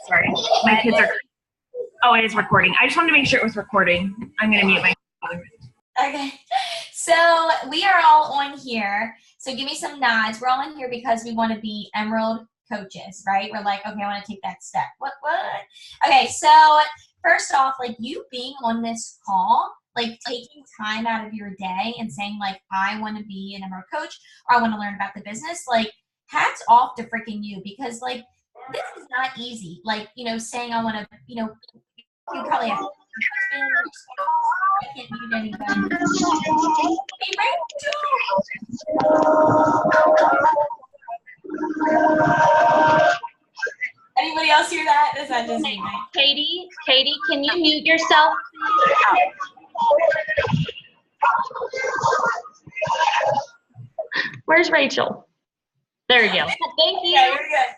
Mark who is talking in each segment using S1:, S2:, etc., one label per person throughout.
S1: Sorry, my kids are. Oh, it is recording. I just wanted to make sure it was recording. I'm going to mute my.
S2: Okay, so we are all on here. So give me some nods. We're all on here because we want to be Emerald coaches, right? We're like, okay, I want to take that step. What? Okay, so first off, like you being on this call, like taking time out of your day and saying like, I want to be an Emerald coach or I want to learn about the business, like hats off to freaking you, because like this is not easy. Like, you know, saying I want to, you know, you probably have I can't mute anybody. Hey, anybody else hear that? Is that just me?
S3: Katie, can you mute yourself? Where's Rachel? There we go. Thank you.
S2: Yeah, you're good.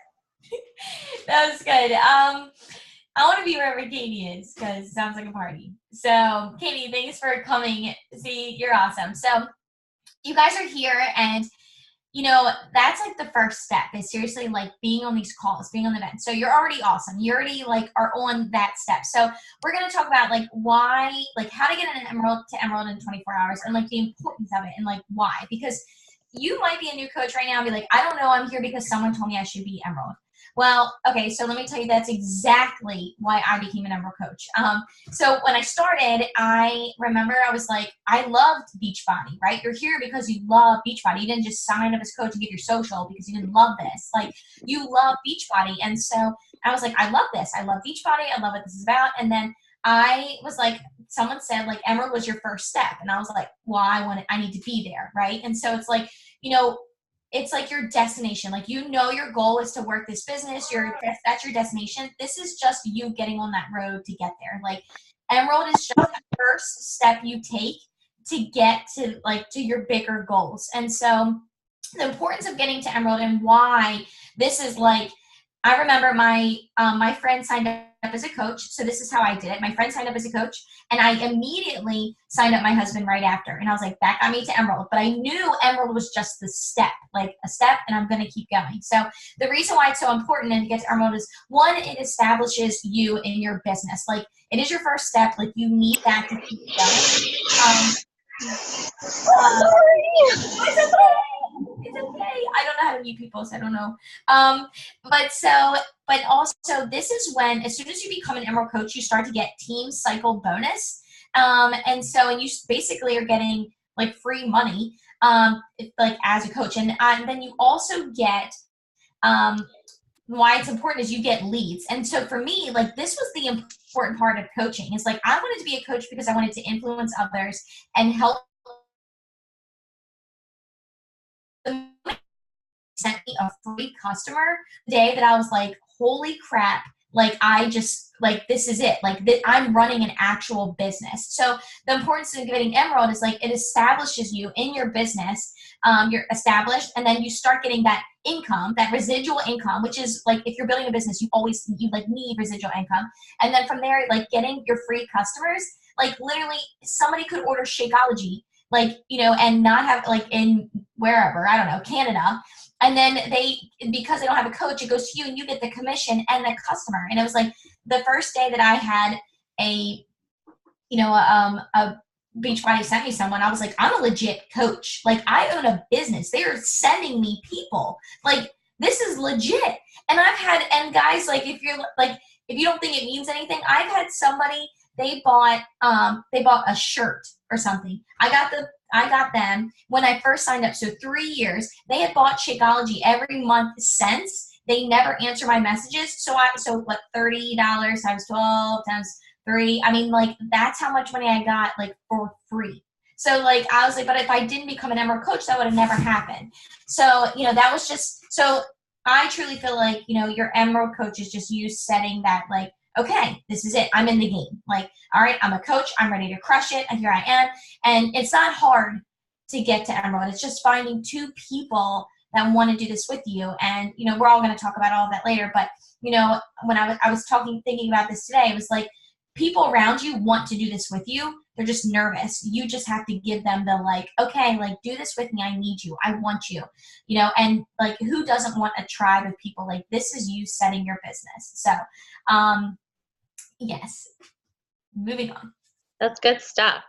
S2: That was good. I want to be wherever Katie is because it sounds like a party. So, Katie, thanks for coming. See, you're awesome. So, you guys are here, and you know that's like the first step. Is seriously like being on these calls, being on the event. So you're already awesome. You already like are on that step. So we're gonna talk about like why, like how to get an Emerald to Emerald in 24 hours, and like the importance of it, and like why. Because you might be a new coach right now and be like, I don't know, I'm here because someone told me I should be Emerald. Well, okay, so let me tell you that's exactly why I became an Emerald coach. So when I started, I remember I was like, I loved Beachbody, right? You're here because you love Beachbody. You didn't just sign up as coach and give your social because you didn't love this. Like, you love Beachbody. And so I was like, I love this. I love Beachbody. I love what this is about. And then I was like, someone said, like, Emerald was your first step. And I was like, well, I need to be there, right? And so it's like, you know, it's like your destination. Like, you know, your goal is to work this business. That's your destination. This is just you getting on that road to get there. Like, Emerald is just the first step you take to get to like to your bigger goals. And so the importance of getting to Emerald and why this is like, I remember my friend signed up as a coach. So this is how I did it. My friend signed up as a coach, and I immediately signed up my husband right after. And I was like, that got me to Emerald. But I knew Emerald was just the step, like a step, and I'm going to keep going. So the reason why it's so important and to get to Emerald is, one, it establishes you in your business. Like, it is your first step. Like, you need that to keep going. It's okay. I don't know how to mute people, so I don't know. But also, this is when, as soon as you become an Emerald coach, you start to get team cycle bonus. And you basically are getting like free money, like as a coach. And then you also get, why it's important is you get leads. And so for me, like, this was the important part of coaching. It's like, I wanted to be a coach because I wanted to influence others and help. Sent me a free customer the day that I was like, holy crap, like, I just, like, this is it. Like, I'm running an actual business. So the importance of getting Emerald is like, it establishes you in your business. You're established, and then you start getting that income, that residual income, which is like, if you're building a business, you like need residual income. And then from there, like, getting your free customers, like, literally somebody could order Shakeology, like, you know, and not have, like, in wherever, I don't know, Canada. And then because they don't have a coach, it goes to you and you get the commission and the customer. And it was like the first day that I had a Beachbody sent me someone, I was like, I'm a legit coach. Like, I own a business. They are sending me people. Like, this is legit. And and guys, like, if you don't think it means anything, I've had somebody, they bought a shirt or something. I got them when I first signed up. So 3 years, they had bought Shakeology every month since. They never answer my messages. So what, $30 times 12 times 3? I mean, like, that's how much money I got, like, for free. So, like, I was like, but if I didn't become an Emerald coach, that would have never happened. So, you know, that was just, so I truly feel like, you know, your Emerald coach is just you setting that, like, okay, this is it. I'm in the game. Like, all right, I'm a coach. I'm ready to crush it. And here I am. And it's not hard to get to Emerald. It's just finding two people that want to do this with you. And, you know, we're all going to talk about all of that later. But, you know, when I was thinking about this today, it was like, people around you want to do this with you, they're just nervous. You just have to give them the like, okay, like do this with me. I need you. I want you, you know, and like who doesn't want a tribe of people? Like this is you setting your business. So, yes, moving on.
S3: That's good stuff.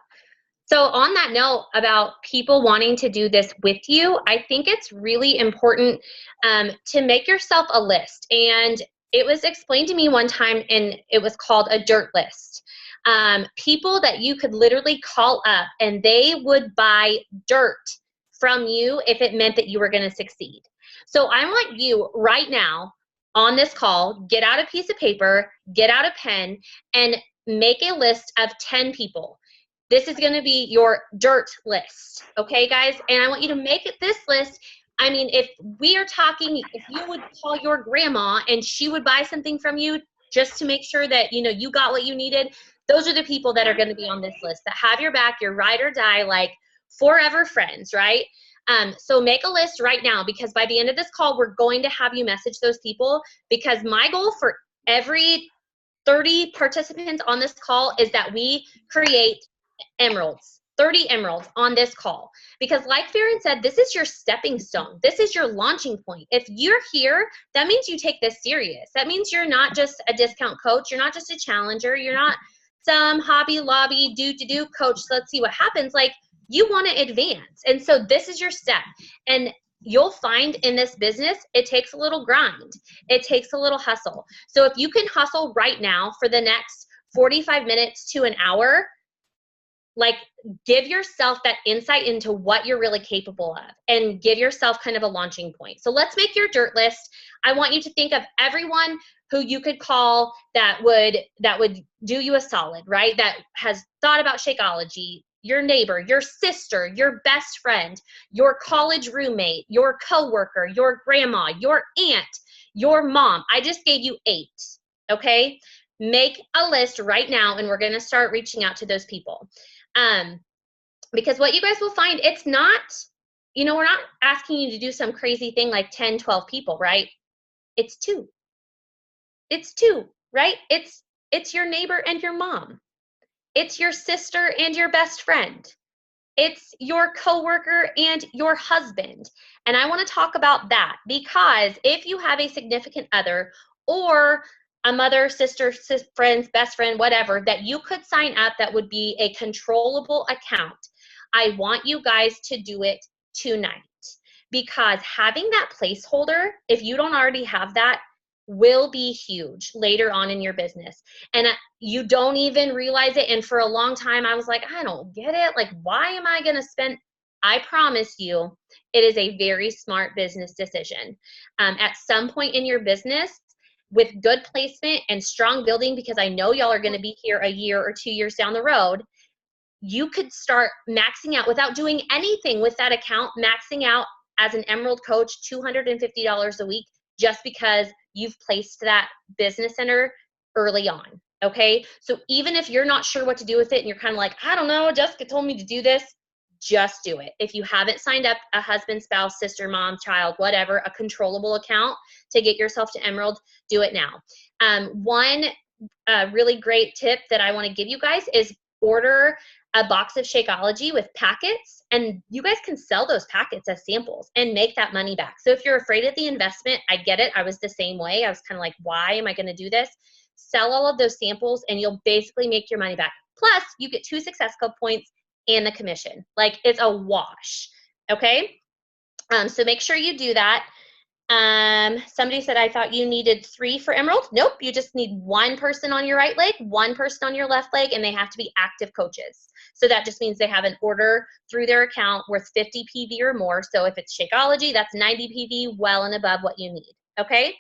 S3: So on that note about people wanting to do this with you, I think it's really important to make yourself a list. And it was explained to me one time, and it was called a dirt list. People that you could literally call up and they would buy dirt from you if it meant that you were going to succeed. So I want you right now on this call, get out a piece of paper, get out a pen, and make a list of 10 people. This is going to be your dirt list. Okay, guys? And I want you to make it this list. I mean, if we are talking, if you would call your grandma and she would buy something from you just to make sure that, you know, you got what you needed, those are the people that are going to be on this list that have your back, your ride or die, like forever friends, right? So make a list right now, because by the end of this call, we're going to have you message those people, because my goal for every 30 participants on this call is that we create emeralds, 30 emeralds on this call. Because like Farron said, this is your stepping stone. This is your launching point. If you're here, that means you take this serious. That means you're not just a discount coach. You're not just a challenger. You're not some Hobby Lobby do coach. Let's see what happens. Like, you want to advance. And so this is your step. And you'll find in this business, it takes a little grind. It takes a little hustle. So if you can hustle right now for the next 45 minutes to an hour, like, give yourself that insight into what you're really capable of and give yourself kind of a launching point. So let's make your dirt list. I want you to think of everyone who you could call that would do you a solid, right? That has thought about Shakeology. Your neighbor, your sister, your best friend, your college roommate, your coworker, your grandma, your aunt, your mom. I just gave you 8, okay? Make a list right now, and we're going to start reaching out to those people. Because what you guys will find, it's not, you know, we're not asking you to do some crazy thing like 10, 12 people, right? It's 2. It's 2, right? It's your neighbor and your mom. It's your sister and your best friend. It's your coworker and your husband. And I want to talk about that, because if you have a significant other or a mother, sister, friends, best friend, whatever, that you could sign up that would be a controllable account, I want you guys to do it tonight, because having that placeholder, if you don't already have that, will be huge later on in your business. And you don't even realize it. And for a long time, I was like, I don't get it. Like, why am I going to spend? I promise you, it is a very smart business decision. At some point in your business, with good placement and strong building, because I know y'all are going to be here a year or 2 years down the road, you could start maxing out without doing anything with that account, maxing out as an Emerald coach $250 a week, just because you've placed that business center early on, okay? So even if you're not sure what to do with it and you're kind of like, I don't know, Jessica told me to do this, just do it. If you haven't signed up a husband, spouse, sister, mom, child, whatever, a controllable account to get yourself to Emerald, do it now. One really great tip that I want to give you guys is order a box of Shakeology with packets, and you guys can sell those packets as samples and make that money back. So if you're afraid of the investment, I get it. I was the same way. I was kind of like, why am I going to do this? Sell all of those samples and you'll basically make your money back. Plus, you get 2 Success Club points and the commission. Like, it's a wash, okay? So make sure you do that. Somebody said, I thought you needed 3 for Emerald. Nope, you just need 1 person on your right leg, 1 person on your left leg, and they have to be active coaches. So that just means they have an order through their account worth 50 PV or more. So if it's Shakeology, that's 90 PV, well and above what you need, okay?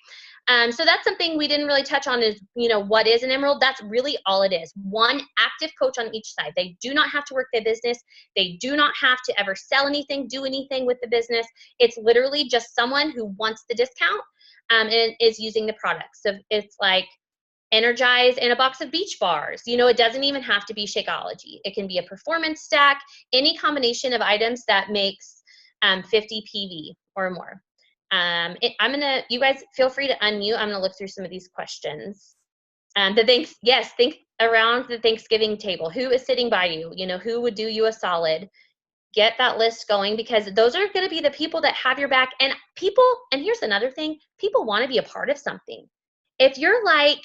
S3: So that's something we didn't really touch on is, you know, what is an Emerald? That's really all it is. 1 active coach on each side. They do not have to work their business. They do not have to ever sell anything, do anything with the business. It's literally just someone who wants the discount and is using the product. So it's like Energize and a box of Beach Bars. You know, it doesn't even have to be Shakeology. It can be a performance stack, any combination of items that makes 50 PV or more. You guys feel free to unmute. I'm gonna look through some of these questions. Think around the Thanksgiving table. Who is sitting by you? Who would do you a solid? Get that list going, because those are going to be the people that have your back. And here's another thing, people want to be a part of something. If you're like,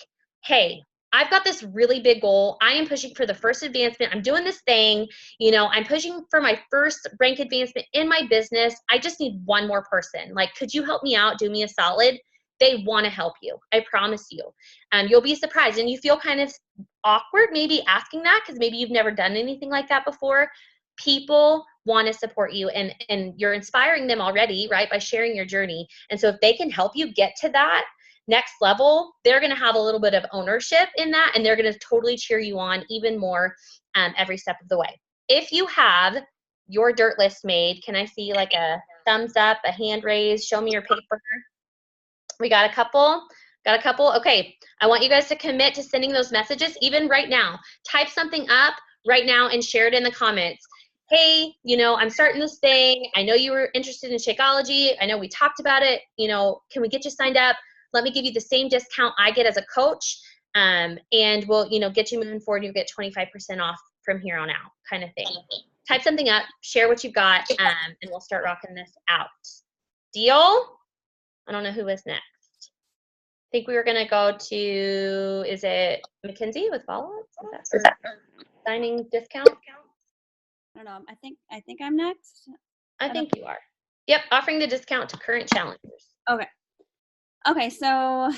S3: hey, I've got this really big goal. I am pushing for the first advancement. I'm doing this thing. I'm pushing for my first rank advancement in my business. I just need one more person. Like, could you help me out? Do me a solid. They want to help you. I promise you. You'll be surprised. And you feel kind of awkward maybe asking that, because maybe you've never done anything like that before. People want to support you, and you're inspiring them already, right, by sharing your journey. And so if they can help you get to that next level, they're going to have a little bit of ownership in that, and they're going to totally cheer you on even more every step of the way. If you have your dirt list made, can I see like a thumbs up, a hand raise? Show me your paper. We got a couple. Okay, I want you guys to commit to sending those messages even right now. Type something up right now and share it in the comments. Hey, I'm starting this thing. I know you were interested in Shakeology. I know we talked about it. Can we get you signed up? Let me give you the same discount I get as a coach. And we'll, get you moving forward. You'll get 25% off from here on out, kind of thing. Type something up, share what you've got, and we'll start rocking this out. Deal? I don't know who is next. I think we were going to go to, is it Mackenzie with follow-ups? Is that signing discount?
S4: I don't know. I think I'm next.
S3: I think you are. Yep, offering the discount to current challengers.
S4: Okay, so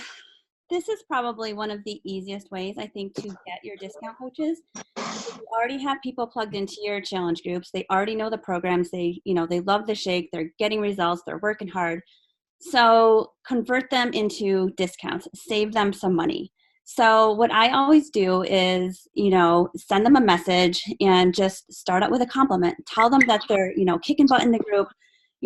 S4: this is probably one of the easiest ways, I think, to get your discount coaches. You already have people plugged into your challenge groups. They already know the programs. They love the shake. They're getting results. They're working hard. So convert them into discounts. Save them some money. So what I always do is, send them a message and just start out with a compliment. Tell them that they're, kicking butt in the group.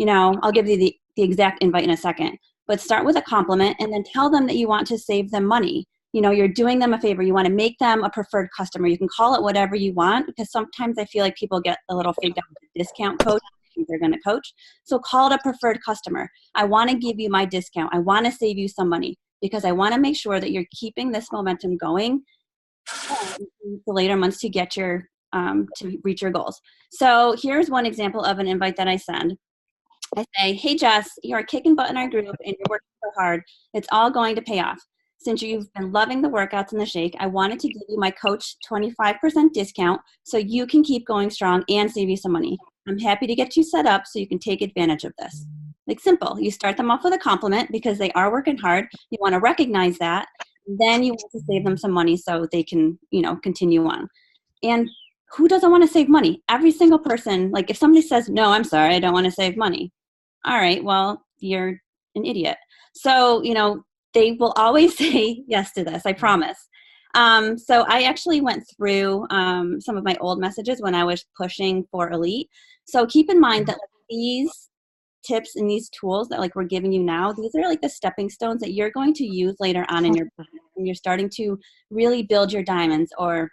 S4: I'll give you the exact invite in a second. But start with a compliment and then tell them that you want to save them money. You're doing them a favor. You want to make them a preferred customer. You can call it whatever you want, because sometimes I feel like people get a little freaked out with the discount code. They're going to coach. So call it a preferred customer. I want to give you my discount. I want to save you some money, because I want to make sure that you're keeping this momentum going in the later months to get to reach your goals. So here's one example of an invite that I send. I say, hey, Jess, you're kicking butt in our group and you're working so hard. It's all going to pay off. Since you've been loving the workouts and the shake, I wanted to give you my coach 25% discount so you can keep going strong and save you some money. I'm happy to get you set up so you can take advantage of this. Like, simple. You start them off with a compliment because they are working hard. You want to recognize that. Then you want to save them some money so they can, continue on. And who doesn't want to save money? Every single person, like if somebody says, no, I'm sorry, I don't want to save money. All right, well, you're an idiot. So, they will always say yes to this, I promise. So I actually went through some of my old messages when I was pushing for Elite. So keep in mind that these tips and these tools that we're giving you now, these are like the stepping stones that you're going to use later on in your business when you're starting to really build your diamonds, or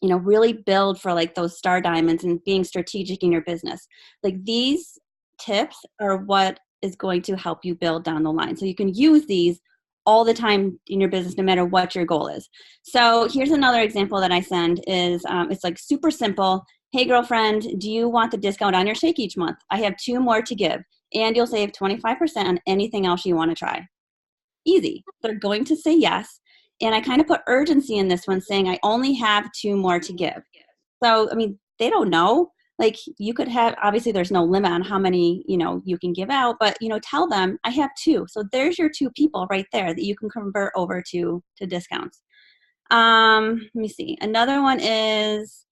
S4: really build for those star diamonds and being strategic in your business. These tips are what is going to help you build down the line. So you can use these all the time in your business, no matter what your goal is. So here's another example that I send is, it's super simple. Hey girlfriend, do you want the discount on your shake each month? I have 2 more to give, and you'll save 25% on anything else you want to try. Easy. They're going to say yes. And I kind of put urgency in this one, saying I only have 2 more to give. So, they don't know. You could have, obviously there's no limit on how many, you can give out, but, tell them I have 2. So there's your 2 people right there that you can convert over to discounts. Let me see. Another one is,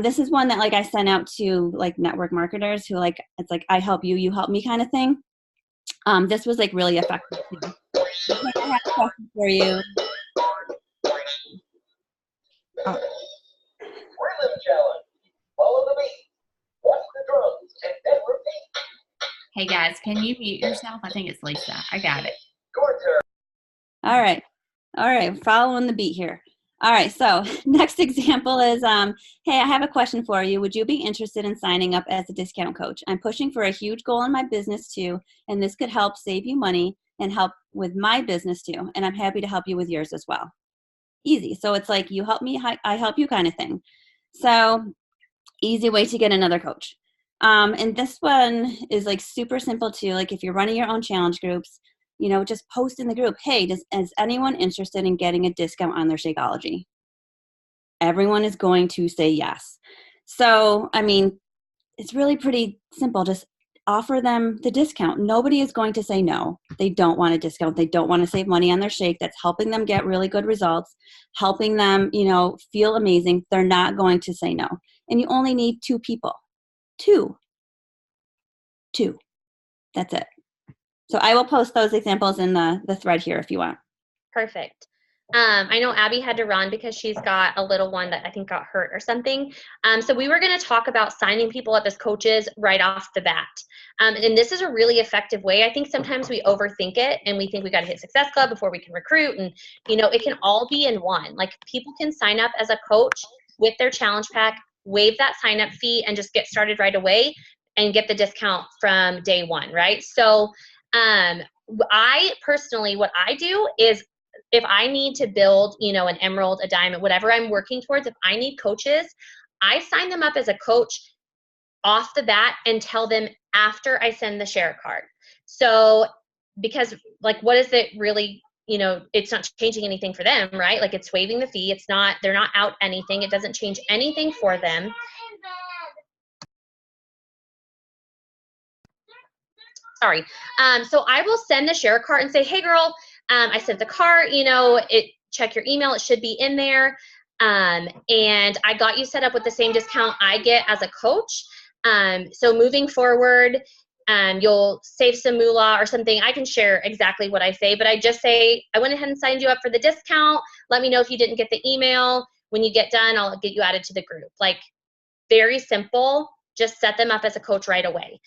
S4: this is one that I sent out to network marketers who it's I help you, you help me kind of thing. This was really effective too. Okay, I have a question for you.
S5: Follow the beat. Watch the drums and then repeat.
S6: Hey guys, can you mute yourself? I think it's Lisa. I got it.
S5: Your turn.
S4: All right. Following the beat here. All right. So next example is, hey, I have a question for you. Would you be interested in signing up as a discount coach? I'm pushing for a huge goal in my business too, and this could help save you money and help with my business too. And I'm happy to help you with yours as well. easy. So it's like you help me, I help you kind of thing. So easy way to get another coach. And this one is like super simple too. Like if you're running your own challenge groups, you know, just post in the group, hey, is anyone interested in getting a discount on their Shakeology? Everyone is going to say yes. So, I mean, it's really pretty simple. Just offer them the discount. Nobody is going to say no. They don't want a discount. They don't want to save money on their shake. That's helping them get really good results, helping them, you know, feel amazing. They're not going to say no. And you only need 2 people. Two. That's it. So I will post those examples in the thread here if you want.
S3: Perfect. I know Abby had to run because she's got a little one that I think got hurt or something. So we were going to talk about signing people up as coaches right off the bat. And this is a really effective way. I think sometimes we overthink it and we think we got to hit Success Club before we can recruit. And, you know, it can all be in one. Like people can sign up as a coach with their challenge pack, waive that sign up fee, and just get started right away and get the discount from day one, right? So I personally, what I do is if I need to build, you know, an emerald, a diamond, whatever I'm working towards, if I need coaches, I sign them up as a coach off the bat and tell them after I send the share card. So, because like, what is it really, you know, it's not changing anything for them, right? Like it's waiving the fee. It's not, they're not out anything. It doesn't change anything for them. Sorry. So I will send the share cart and say, hey girl, I sent the cart, you know, check your email. It should be in there. And I got you set up with the same discount I get as a coach. So moving forward, you'll save some moolah or something. I can share exactly what I say, but I just say, I went ahead and signed you up for the discount. Let me know if you didn't get the email. When you get done, I'll get you added to the group. Like very simple. Just set them up as a coach right away.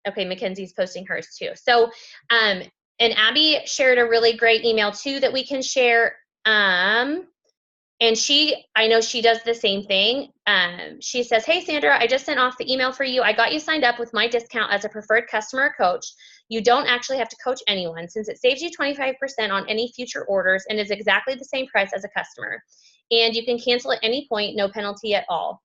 S3: Okay, Mackenzie's posting hers too. So, and Abby shared a really great email too that we can share. And I know she does the same thing. She says, hey, Sandra, I just sent off the email for you. I got you signed up with my discount as a preferred customer or coach. You don't actually have to coach anyone since it saves you 25% on any future orders and is exactly the same price as a customer. And you can cancel at any point, no penalty at all.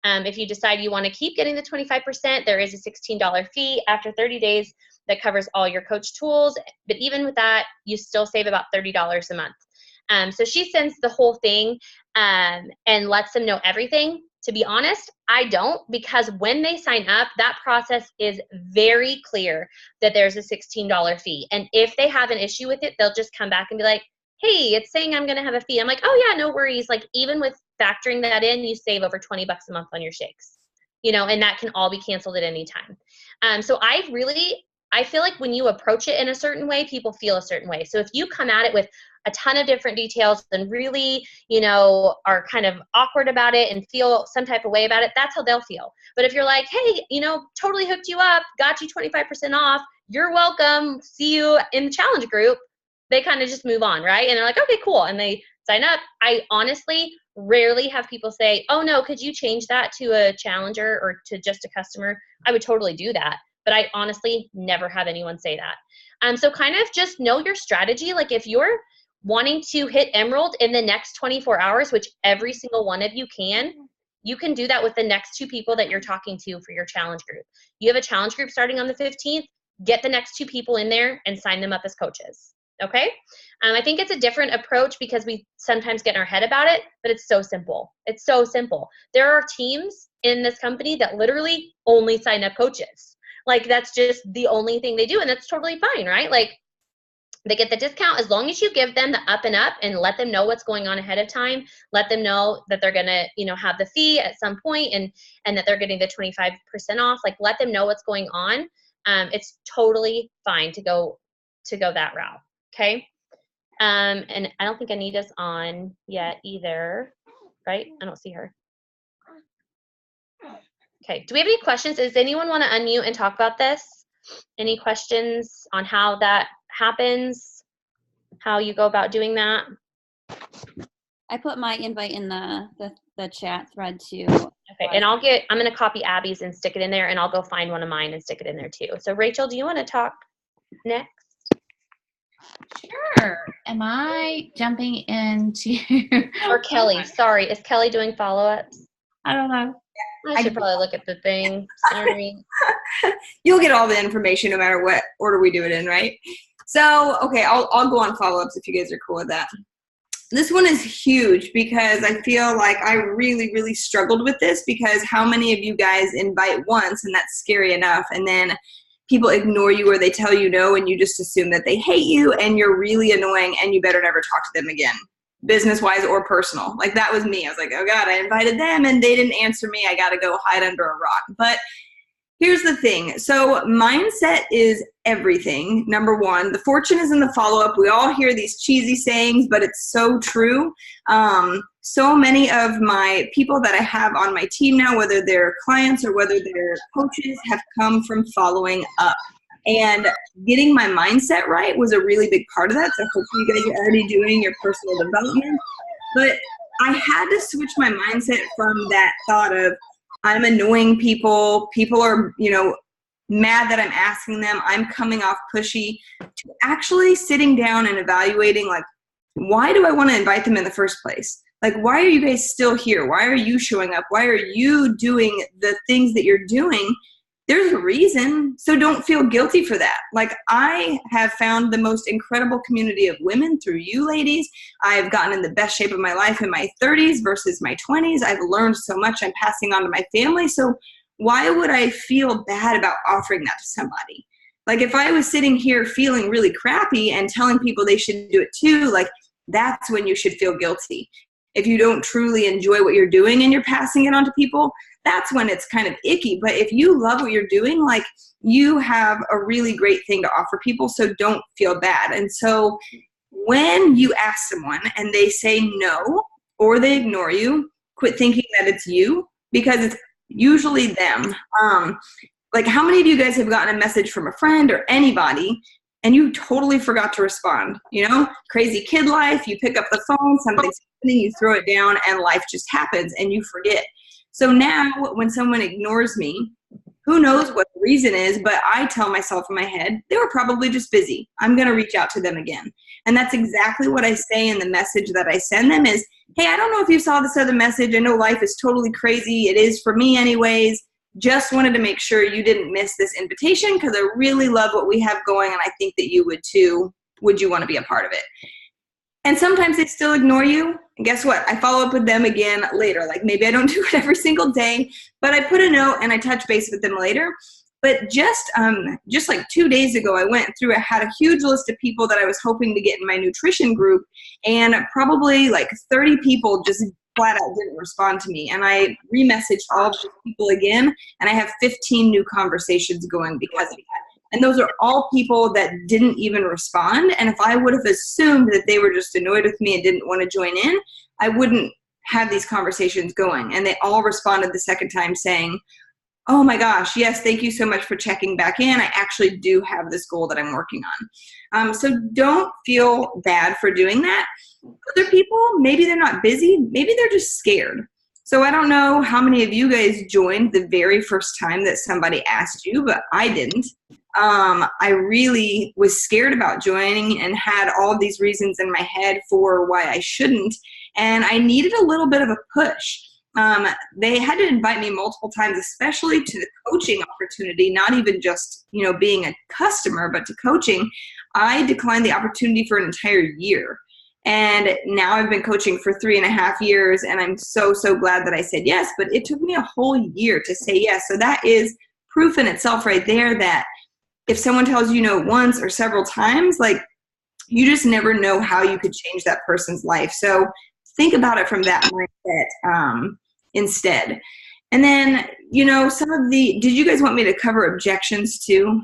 S3: If you decide you want to keep getting the 25%, there is a $16 fee after 30 days that covers all your coach tools. But even with that, you still save about $30 a month. So she sends the whole thing and lets them know everything. To be honest, I don't, because when they sign up, that process is very clear that there's a $16 fee. And if they have an issue with it, they'll just come back and be like, hey, it's saying I'm going to have a fee. I'm like, oh yeah, no worries. Like even with factoring that in, you save over $20 a month on your shakes, you know, and that can all be canceled at any time. So I feel like when you approach it in a certain way, people feel a certain way. So if you come at it with a ton of different details and really, you know, are kind of awkward about it and feel some type of way about it, that's how they'll feel. But if you're like, hey, you know, totally hooked you up, got you 25% off, you're welcome, see you in the challenge group, they kind of just move on, right? And they're like, okay, cool. And they sign up. I honestly rarely have people say, oh no, could you change that to a challenger or to just a customer? I would totally do that. But I honestly never have anyone say that. So kind of just know your strategy. Like if you're wanting to hit Emerald in the next 24 hours, which every single one of you can do that with the next 2 people that you're talking to for your challenge group. You have a challenge group starting on the 15th, get the next 2 people in there and sign them up as coaches. Okay. I think it's a different approach because we sometimes get in our head about it, but it's so simple. It's so simple. There are teams in this company that literally only sign up coaches. Like that's just the only thing they do. And that's totally fine, right? Like they get the discount as long as you give them the up and up and let them know what's going on ahead of time. Let them know that they're going to, you know, have the fee at some point and that they're getting the 25% off. Like let them know what's going on. It's totally fine to go that route. Okay. And I don't think Anita's on yet either, right? I don't see her. Okay. Do we have any questions? Does anyone want to unmute and talk about this? Any questions on how that happens? How you go about doing that?
S4: I put my invite in the chat thread too.
S3: Okay. And I'm going to copy Abby's and stick it in there and I'll go find one of mine and stick it in there too. So Rachel, do you want to talk next?
S6: Sure. am I jumping into?
S3: Or Kelly. Sorry. Is Kelly doing follow-ups?
S6: I don't know.
S3: I should probably look at the thing. Sorry.
S7: You'll get all the information no matter what order we do it in, right? So, okay, I'll go on follow-ups if you guys are cool with that. This one is huge because I feel like I really, really struggled with this, because how many of you guys invite once, and that's scary enough, and then people ignore you or they tell you no and you just assume that they hate you and you're really annoying and you better never talk to them again, business-wise or personal. Like, that was me. I was like, oh God, I invited them and they didn't answer me. I got to go hide under a rock. But here's the thing. So mindset is everything. Number one, the fortune is in the follow-up. We all hear these cheesy sayings, but it's so true. So many of my people that I have on my team now, whether they're clients or whether they're coaches, have come from following up. And getting my mindset right was a really big part of that. So hopefully you guys are already doing your personal development. But I had to switch my mindset from that thought of, I'm annoying people, people are, mad that I'm asking them, I'm coming off pushy, to actually sitting down and evaluating, like, why do I want to invite them in the first place? Like, why are you guys still here? Why are you showing up? Why are you doing the things that you're doing? There's a reason, so don't feel guilty for that. Like, I have found the most incredible community of women through you ladies. I've gotten in the best shape of my life in my 30s versus my 20s. I've learned so much I'm passing on to my family. So why would I feel bad about offering that to somebody? Like, if I was sitting here feeling really crappy and telling people they should do it too, like, that's when you should feel guilty. If you don't truly enjoy what you're doing and you're passing it on to people, that's when it's kind of icky. But if you love what you're doing, like, you have a really great thing to offer people, so don't feel bad. And so when you ask someone and they say no or they ignore you, quit thinking that it's you, because it's usually them. Like, how many of you guys have gotten a message from a friend or anybody and you totally forgot to respond? Crazy kid life, you pick up the phone, something's happening, you throw it down, and life just happens and you forget. So now when someone ignores me, who knows what the reason is, but I tell myself in my head, they were probably just busy. I'm going to reach out to them again. And that's exactly what I say in the message that I send them is, hey, I don't know if you saw this other message. I know life is totally crazy. It is for me anyways. Just wanted to make sure you didn't miss this invitation because I really love what we have going and I think that you would too. Would you want to be a part of it? And sometimes they still ignore you. And guess what? I follow up with them again later. Like, maybe I don't do it every single day, but I put a note and I touch base with them later. But just like 2 days ago, I had a huge list of people that I was hoping to get in my nutrition group, and probably like 30 people just flat out didn't respond to me. And I re-messaged all of those people again, and I have 15 new conversations going because of that. And those are all people that didn't even respond. And if I would have assumed that they were just annoyed with me and didn't want to join in, I wouldn't have these conversations going. And they all responded the second time saying, oh my gosh, yes, thank you so much for checking back in. I actually do have this goal that I'm working on. So don't feel bad for doing that. Other people, maybe they're not busy. Maybe they're just scared. So I don't know how many of you guys joined the very first time that somebody asked you, but I didn't. I really was scared about joining and had all these reasons in my head for why I shouldn't. And I needed a little bit of a push. They had to invite me multiple times, especially to the coaching opportunity, not even just, being a customer, but to coaching. I declined the opportunity for an entire year. And now I've been coaching for 3.5 years, and I'm so, so glad that I said yes, but it took me a whole year to say yes. So that is proof in itself right there that if someone tells you no once or several times, like, you just never know how you could change that person's life. So think about it from that mindset instead. And then, did you guys want me to cover objections too?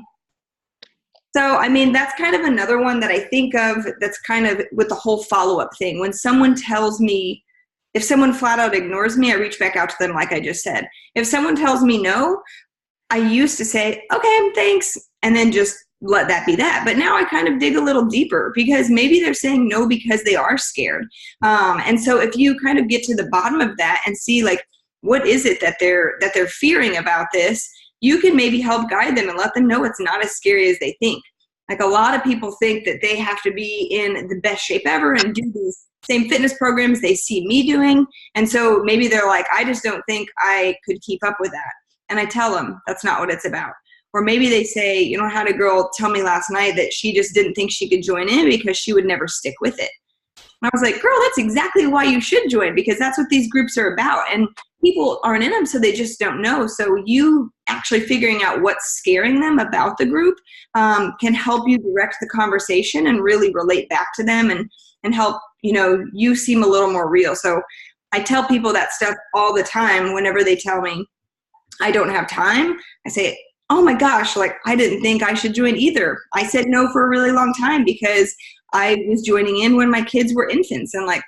S7: So, that's kind of another one that I think of that's kind of with the whole follow-up thing. When someone tells me, if someone flat out ignores me, I reach back out to them like I just said. If someone tells me no, I used to say, okay, thanks, and then just let that be that. But now I kind of dig a little deeper because maybe they're saying no because they are scared. And so if you kind of get to the bottom of that and see, like, what is it that they're fearing about this, you can maybe help guide them and let them know it's not as scary as they think. Like a lot of people think that they have to be in the best shape ever and do these same fitness programs they see me doing. And so maybe they're like, I just don't think I could keep up with that. And I tell them that's not what it's about. Or maybe they say, you know, I had a girl tell me last night that she just didn't think she could join in because she would never stick with it. And I was like, girl, that's exactly why you should join, because that's what these groups are about. And people aren't in them, so they just don't know. So you actually figuring out what's scaring them about the group can help you direct the conversation and really relate back to them and help, you know, you seem a little more real. So I tell people that stuff all the time. Whenever they tell me I don't have time, I say, oh my gosh, like I didn't think I should join either. I said no for a really long time because I was joining in when my kids were infants, and like,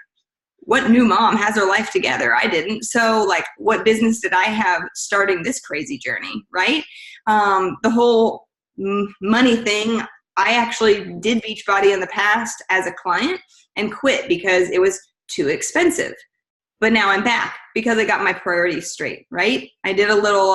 S7: what new mom has her life together? I didn't. So like, what business did I have starting this crazy journey, right? The whole money thing, I actually did Beachbody in the past as a client and quit because it was too expensive. But now I'm back because I got my priorities straight, right? I did a little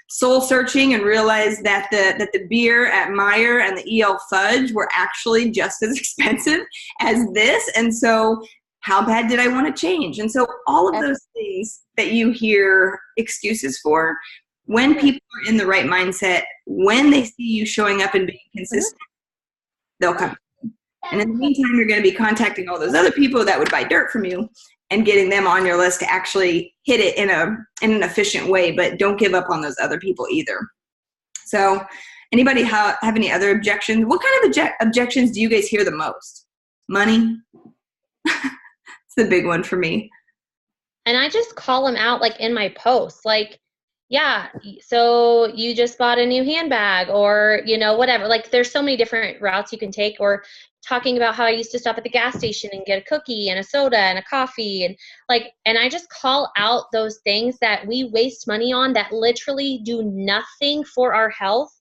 S7: soul searching and realized that the beer at Meijer and the EL Fudge were actually just as expensive as this. And so how bad did I want to change? And so all of those things that you hear excuses for, when people are in the right mindset, when they see you showing up and being consistent, they'll come. And in the meantime, you're going to be contacting all those other people that would buy dirt from you and getting them on your list to actually hit it in an efficient way, but don't give up on those other people either. So anybody have any other objections? What kind of objections do you guys hear the most? Money? It's the big one for me.
S3: And I just call them out like in my posts, like, yeah, so you just bought a new handbag, or, you know, whatever. Like there's so many different routes you can take, or talking about how I used to stop at the gas station and get a cookie and a soda and a coffee, and I just call out those things that we waste money on that literally do nothing for our health,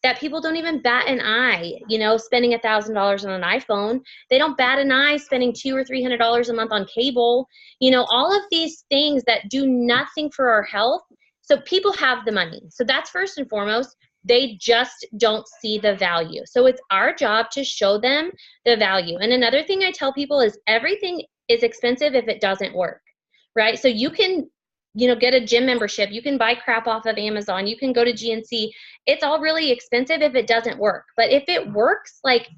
S3: that people don't even bat an eye. You know, spending $1,000 on an iPhone, they don't bat an eye spending $200 or $300 a month on cable. You know, all of these things that do nothing for our health. So people have the money. So that's first and foremost. They just don't see the value. So it's our job to show them the value. And another thing I tell people is everything is expensive if it doesn't work, right? So you can, you know, get a gym membership. You can buy crap off of Amazon. You can go to GNC. It's all really expensive if it doesn't work. But if it works, like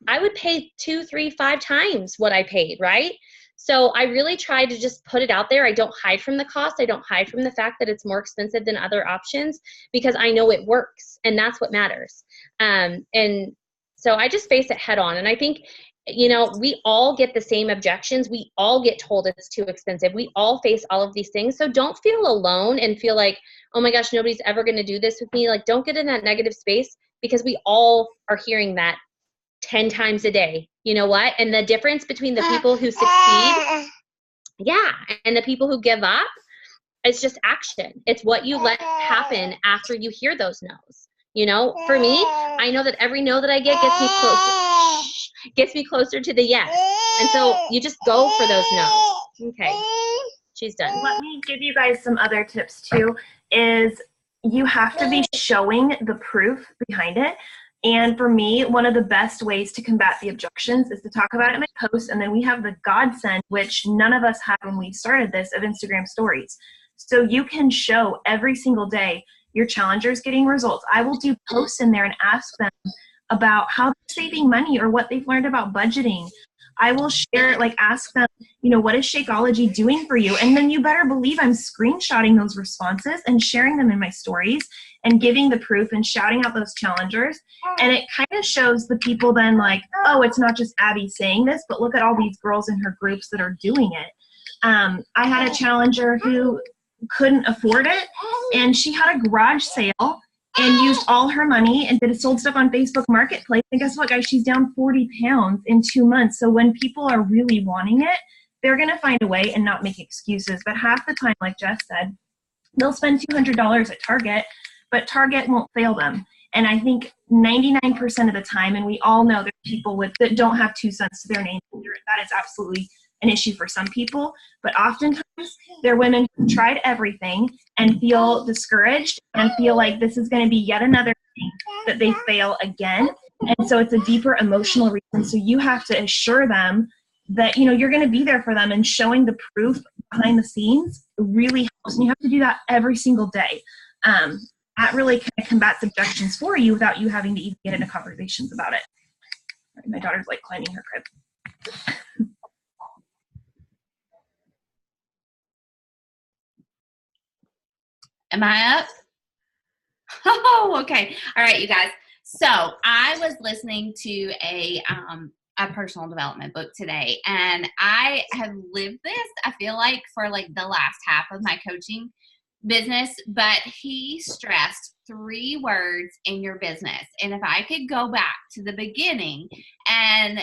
S3: I would pay 2, 3, 5 times what I paid, right? So I really try to just put it out there. I don't hide from the cost. I don't hide from the fact that it's more expensive than other options, because I know it works, and that's what matters. And so I just face it head on. And I think, you know, we all get the same objections. We all get told it's too expensive. We all face all of these things. So don't feel alone and feel like, oh my gosh, nobody's ever going to do this with me. Like, don't get in that negative space, because we all are hearing that 10 times a day. You know what? And the difference between the people who succeed, and the people who give up, it's just action. It's what you let happen after you hear those no's. You know, for me, I know that every no that I get gets me closer to the yes. And so you just go for those no's. Okay, she's done.
S1: Let me give you guys some other tips too, is you have to be showing the proof behind it. And for me, one of the best ways to combat the objections is to talk about it in my post. And then we have the godsend, which none of us had when we started this, of Instagram stories. So you can show every single day your challengers getting results. I will do posts in there and ask them about how they're saving money or what they've learned about budgeting. I will share, like, ask them, you know, what is Shakeology doing for you? And then you better believe I'm screenshotting those responses and sharing them in my stories and giving the proof and shouting out those challengers. And it kind of shows the people then, like, oh, it's not just Abby saying this, but look at all these girls in her groups that are doing it. I had a challenger who couldn't afford it, and she had a garage sale and used all her money and sold stuff on Facebook Marketplace. And guess what, guys? She's down 40 pounds in 2 months. So when people are really wanting it, they're going to find a way and not make excuses. But half the time, like Jess said, they'll spend $200 at Target, but Target won't fail them. And I think 99% of the time, and we all know there's people that don't have 2 cents to their name, that is absolutely an issue for some people, but oftentimes they're women who tried everything and feel discouraged and feel like this is going to be yet another thing that they fail again. And so it's a deeper emotional reason. So you have to assure them that, you know, you're going to be there for them, and showing the proof behind the scenes really helps. And you have to do that every single day. That really kind of combats objections for you without you having to even get into conversations about it. My daughter's like climbing her crib.
S6: Am I up? Oh, okay. All right, you guys. So I was listening to a personal development book today, and I have lived this, I feel like, for like the last half of my coaching business, but he stressed 3 words in your business. And if I could go back to the beginning and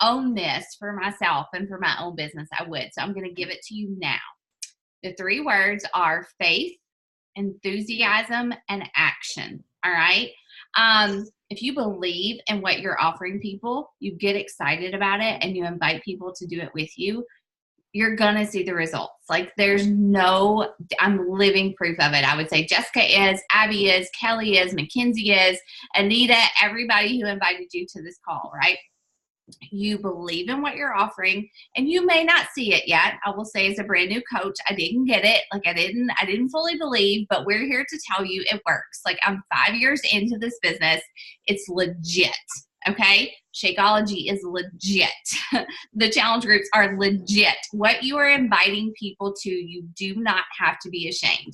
S6: own this for myself and for my own business, I would. So I'm going to give it to you now. The 3 words are faith, enthusiasm, and action. All right. If you believe in what you're offering people, you get excited about it, and you invite people to do it with you, you're going to see the results. Like, there's no, I'm living proof of it. I would say Jessica is, Abby is, Kelly is, Mackenzie is, Anita, everybody who invited you to this call, right? You believe in what you're offering, and you may not see it yet. I will say, as a brand new coach, I didn't get it. Like, I didn't fully believe, but we're here to tell you it works. Like, I'm 5 years into this business. It's legit. Okay. Shakeology is legit. The challenge groups are legit. What you are inviting people to, you do not have to be ashamed.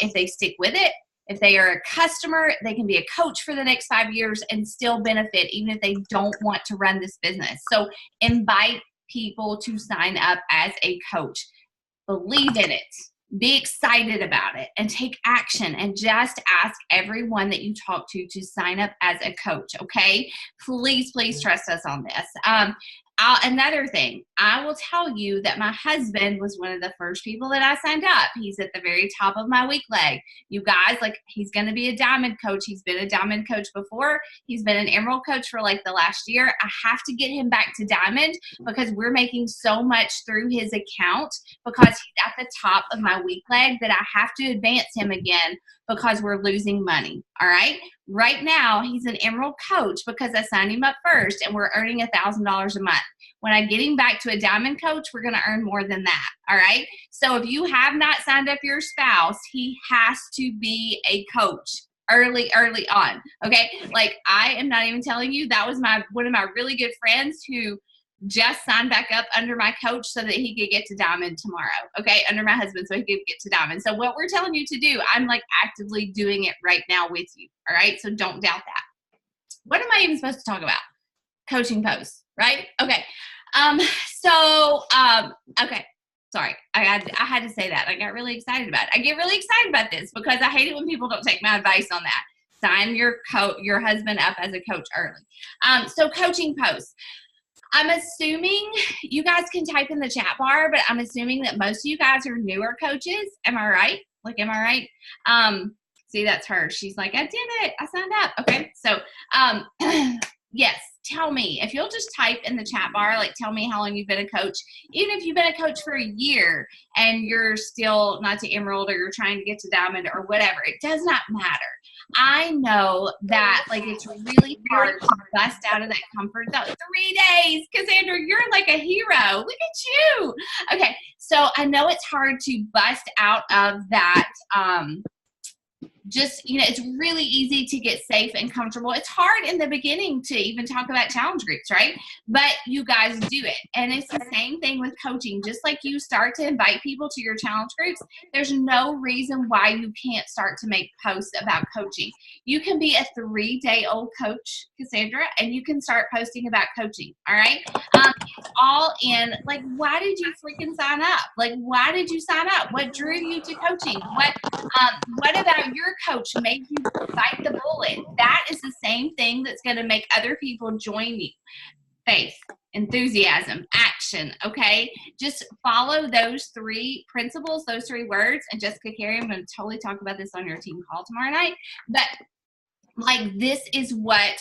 S6: If they stick with it, if they are a customer, they can be a coach for the next 5 years and still benefit, even if they don't want to run this business. So invite people to sign up as a coach. Believe in it. Be excited about it, and take action, and just ask everyone that you talk to sign up as a coach. Okay. Please trust us on this. Another thing, I will tell you that my husband was one of the first people that I signed up. He's at the very top of my weak leg. You guys, like, he's going to be a diamond coach. He's been a diamond coach before. He's been an emerald coach for like the last year. I have to get him back to diamond because we're making so much through his account, because he's at the top of my weak leg, that I have to advance him again because we're losing money. All right. Right now, he's an emerald coach because I signed him up first, and we're earning $1,000 a month. When I get him back to a diamond coach, we're going to earn more than that. All right. So if you have not signed up your spouse, he has to be a coach early on. Okay. Like, I am not even telling you, that was one of my really good friends who just signed back up under my coach so that he could get to diamond tomorrow. Okay. Under my husband, so he could get to diamond. So what we're telling you to do, I'm like actively doing it right now with you. All right. So don't doubt that. What am I even supposed to talk about? Coaching posts, right? Okay. Okay. Sorry. I had to say that. I got really excited about it. I get really excited about this because I hate it when people don't take my advice on that. Sign your husband up as a coach early. So coaching posts. I'm assuming you guys can type in the chat bar, but I'm assuming that most of you guys are newer coaches. Am I right? Like, am I right? See, that's her. She's like, I did it. I signed up. Okay. So, yes, tell me. If you'll just type in the chat bar, like, tell me how long you've been a coach. Even if you've been a coach for a year and you're still not to emerald, or you're trying to get to diamond, or whatever, it does not matter. I know that, like, it's really hard to bust out of that comfort zone. 3 days, Cassandra, you're like a hero. Look at you. Okay, so I know it's hard to bust out of that. Just, it's really easy to get safe and comfortable. It's hard in the beginning to even talk about challenge groups, right? But you guys do it. And it's the same thing with coaching. Just like you start to invite people to your challenge groups, there's no reason why you can't start to make posts about coaching. You can be a 3-day-old coach, Cassandra, and you can start posting about coaching, all right? It's all in, like, why did you freaking sign up? Like, why did you sign up? What drew you to coaching? What about your coach made you bite the bullet? That is the same thing that's going to make other people join you. Faith, enthusiasm, action. Okay, just follow those 3 principles, those 3 words. And Jessica Carey, I'm going to totally talk about this on your team call tomorrow night. But, like, this is what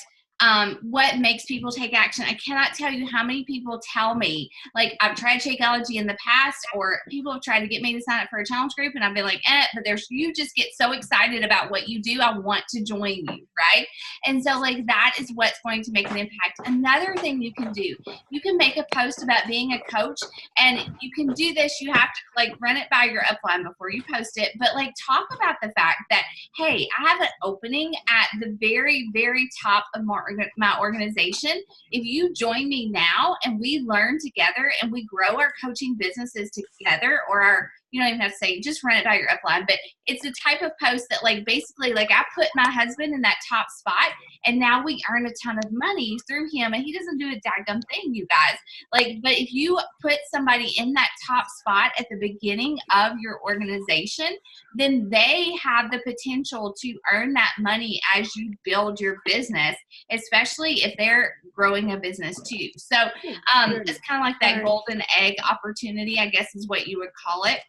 S6: what makes people take action. I cannot tell you how many people tell me, like, I've tried Shakeology in the past, or people have tried to get me to sign up for a challenge group, and I've been like, but you just get so excited about what you do, I want to join you, right? And so, like, that is what's going to make an impact. Another thing you can do, you can make a post about being a coach, and you can do this. You have to, like, run it by your upline before you post it, but, like, talk about the fact that, hey, I have an opening at the very, very top of my organization. If you join me now and we learn together and we grow our coaching businesses together, or our, you don't even have to say, just run it by your upline, but it's the type of post that, like, basically, like, I put my husband in that top spot, and now we earn a ton of money through him, and he doesn't do a daggum thing, you guys. Like, but if you put somebody in that top spot at the beginning of your organization, then they have the potential to earn that money as you build your business, especially if they're growing a business too. So it's kind of like that golden egg opportunity, I guess is what you would call it.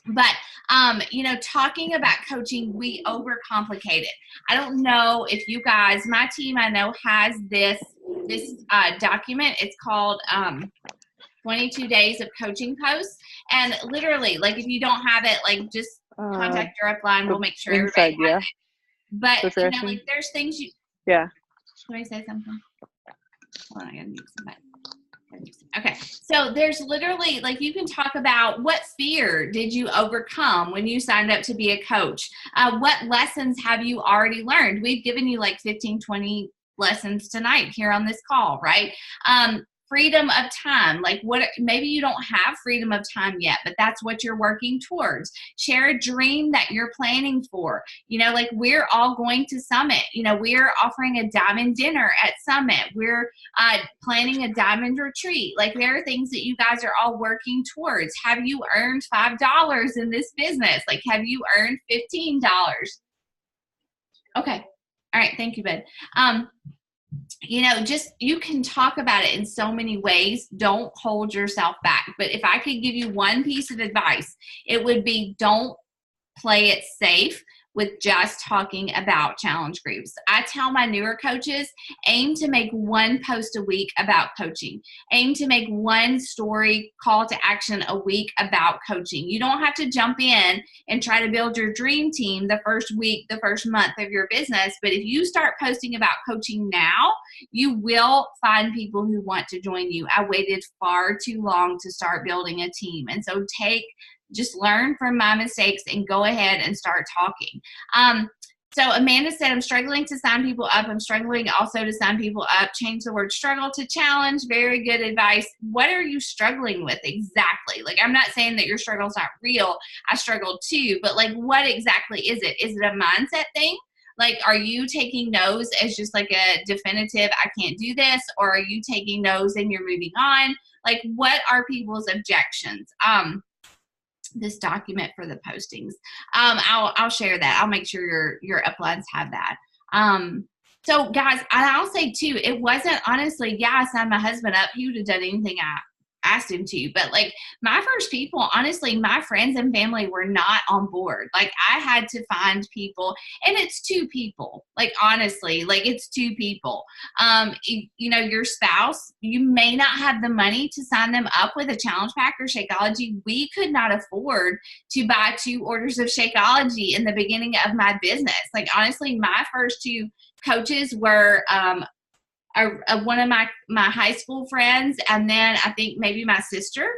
S6: But, talking about coaching, we overcomplicate it. I don't know if you guys, my team, I know, has this document. It's called 22 Days of Coaching Posts. And literally, like, if you don't have it, like, just contact your upline. We'll make sure everybody has it. But, like, there's things you...
S8: Yeah.
S6: Should I say something? Hold on, I gotta mute somebody. Okay, so there's literally, like, you can talk about what fear did you overcome when you signed up to be a coach? What lessons have you already learned? We've given you like 15, 20 lessons tonight here on this call, right? Freedom of time, like, what, maybe you don't have freedom of time yet, but that's what you're working towards. Share a dream that you're planning for. Like, we're all going to Summit. We're offering a diamond dinner at Summit. We're planning a diamond retreat. Like, there are things that you guys are all working towards. Have you earned $5 in this business? Like, have you earned $15? Okay. All right. Thank you, bud. You can talk about it in so many ways. Don't hold yourself back. But if I could give you one piece of advice, it would be, don't play it safe with just talking about challenge groups. I tell my newer coaches, aim to make one post a week about coaching. Aim to make one story call to action a week about coaching. You don't have to jump in and try to build your dream team the first week, the first month of your business. But if you start posting about coaching now, you will find people who want to join you. I waited far too long to start building a team. And so just learn from my mistakes and go ahead and start talking. So Amanda said, I'm struggling to sign people up. I'm struggling also to sign people up. Change the word struggle to challenge. Very good advice. What are you struggling with exactly? Like, I'm not saying that your struggle's not real. I struggle too, but, like, what exactly is it? Is it a mindset thing? Like, are you taking no's as just like a definitive, I can't do this? Or are you taking no's and you're moving on? Like, what are people's objections? This document for the postings. I'll share that. I'll make sure your uplines have that. So guys, I'll say too, it wasn't, honestly, I signed my husband up. He would have done anything I asked him to, but, like, my first people, honestly, my friends and family were not on board. Like, I had to find people, and it's 2 people. Like, honestly, like, it's 2 people. Your spouse, you may not have the money to sign them up with a challenge pack or Shakeology. We could not afford to buy 2 orders of Shakeology in the beginning of my business. Like, honestly, my first 2 coaches were one of my high school friends, and then I think maybe my sister.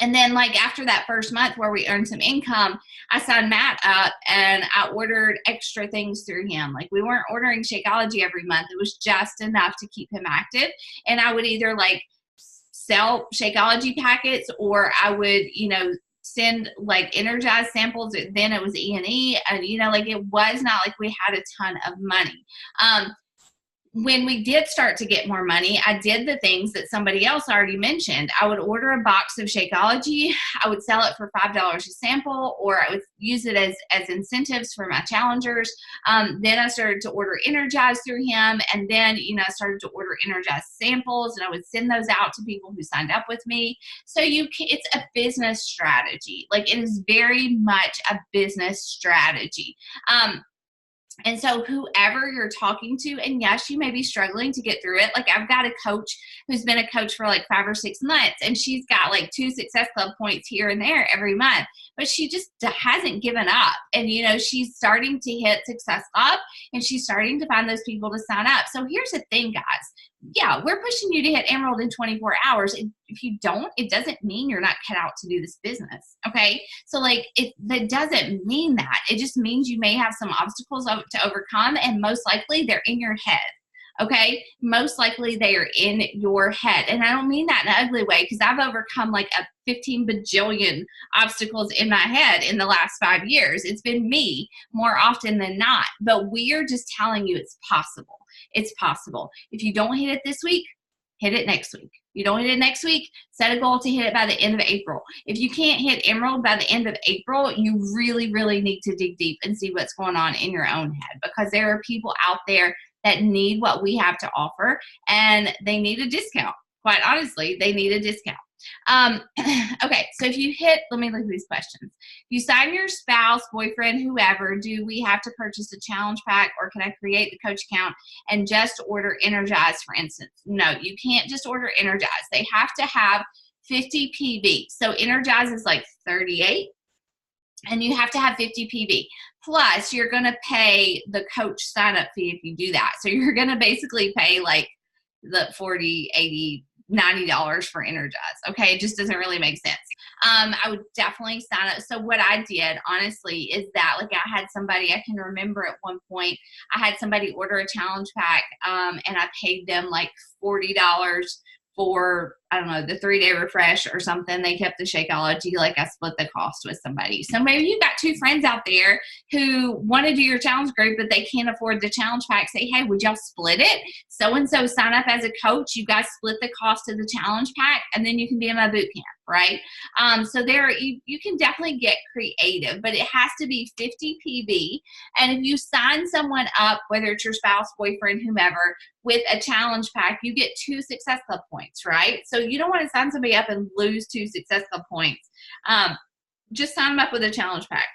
S6: And then, like, after that first month where we earned some income, I signed Matt up and I ordered extra things through him. Like, we weren't ordering Shakeology every month. It was just enough to keep him active. And I would either, like, sell Shakeology packets, or I would, send, like, Energize samples. Then it was E&E, and, like, it was not like we had a ton of money. When we did start to get more money, I did the things that somebody else already mentioned. I would order a box of Shakeology. I would sell it for $5 a sample, or I would use it as incentives for my challengers. Then I started to order Energize through him. And then, I started to order Energize samples, and I would send those out to people who signed up with me. So it's a business strategy. Like, it is very much a business strategy. And so whoever you're talking to, and yes, you may be struggling to get through it. Like I've got a coach who's been a coach for like 5 or 6 months, and she's got like 2 Success Club points here and there every month, but she just hasn't given up. And, you know, she's starting to hit Success Club, and she's starting to find those people to sign up. So here's the thing, guys. Yeah, we're pushing you to hit Emerald in 24 hours. If you don't, it doesn't mean you're not cut out to do this business. Okay. So like that doesn't mean that. It just means you may have some obstacles to overcome, and most likely they're in your head. Okay. Most likely they are in your head. And I don't mean that in an ugly way, because I've overcome like a 15 bajillion obstacles in my head in the last 5 years. It's been me more often than not, but we are just telling you it's possible. It's possible. If you don't hit it this week, hit it next week. You don't hit it next week, set a goal to hit it by the end of April. If you can't hit Emerald by the end of April, you really, really need to dig deep and see what's going on in your own head, because there are people out there that need what we have to offer, and they need a discount. Quite honestly, they need a discount. Okay, so if you hit, let me look at these questions. If you sign your spouse, boyfriend, whoever, do we have to purchase a challenge pack, or can I create the coach account and just order Energize, for instance? No, you can't just order Energize. They have to have 50 PV. So Energize is like 38, and you have to have 50 PV. Plus, you're going to pay the coach sign-up fee if you do that. So you're going to basically pay like the $40, $80, $90 for Energize. Okay, it just doesn't really make sense. I would definitely sign up. So what I did, honestly, is that like I had somebody, I can remember at one point, I had somebody order a challenge pack, and I paid them like $40 for, I don't know, the 3-day refresh or something. They kept the Shakeology, like I split the cost with somebody. So maybe you've got 2 friends out there who want to do your challenge group, but they can't afford the challenge pack. Say, hey, would y'all split it? So-and-so sign up as a coach. You guys split the cost of the challenge pack, and then you can be in my boot camp, right? So there, you can definitely get creative, but it has to be 50 PV. And if you sign someone up, whether it's your spouse, boyfriend, whomever, with a challenge pack, you get 2 Success Club points, right? So you don't want to sign somebody up and lose 2 Success Club points. Just sign them up with a challenge pack.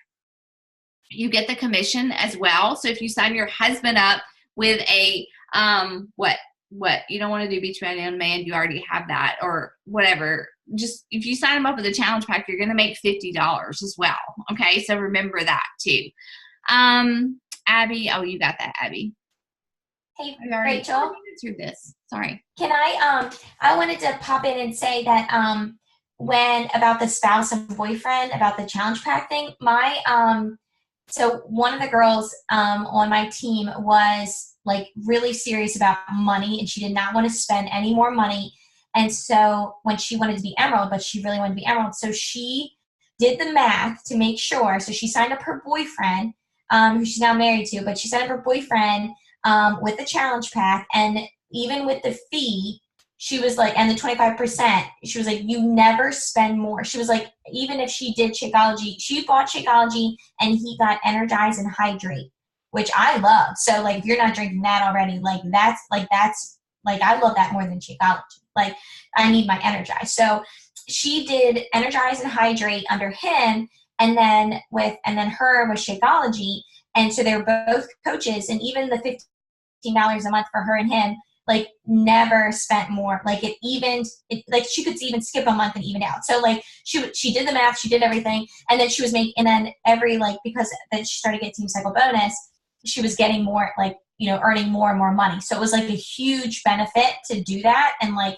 S6: You get the commission as well. So if you sign your husband up with a, what you don't want to do Beachbody on Man, you already have that, or whatever. Just if you sign them up with a challenge pack, you're going to make $50 as well. Okay. So remember that too. Abby, oh, you got that, Abby.
S2: Hey,
S6: I already
S2: Rachel.
S6: answered this. Sorry.
S2: Can I wanted to pop in and say that when about the spouse and boyfriend, about the challenge pack thing, so one of the girls on my team was like really serious about money, and she did not want to spend any more money. And so when she wanted to be Emerald, but she really wanted to be Emerald, so she did the math to make sure. So she signed up her boyfriend, who she's now married to, but she signed up her boyfriend with the challenge pack, and even with the fee, she was like, and the 25%, she was like, you never spend more. She was like, even if she did Shakeology, she bought Shakeology and he got Energize and Hydrate, which I love. So like, if you're not drinking that already, that's I love that more than Shakeology. Like, I need my Energize. So she did Energize and Hydrate under him, and then her with Shakeology. And so they're both coaches, and even the $15 a month for her and him, like, never spent more. Like, it evened, like, she could even skip a month and even out. So like, she did the math, she did everything, and then she was making, and then every, like, because then she started getting Team Cycle bonus, she was getting more, like, you know, earning more and more money. So it was like a huge benefit to do that. And like,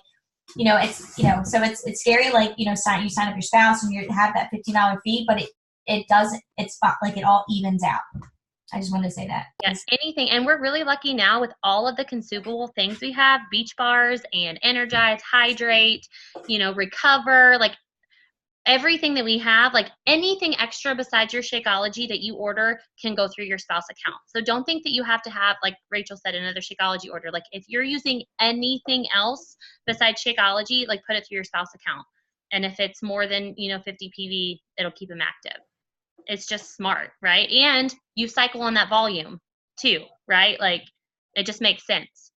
S2: you know, it's, you know, so it's scary, like, you know, you sign up your spouse and you have that $15 fee, but it doesn't, it's like, it all evens out. I just wanted to say that.
S3: Yes, anything. And we're really lucky now with all of the consumable things we have, beach bars and Energize, Hydrate, you know, Recover, like everything that we have, like anything extra besides your Shakeology that you order can go through your spouse account. So don't think that you have to have, like Rachel said, another Shakeology order. Like if you're using anything else besides Shakeology, like put it through your spouse account. And if it's more than, you know, 50 PV, it'll keep them active. It's just smart, right? And you cycle on that volume too, right? Like it just makes sense.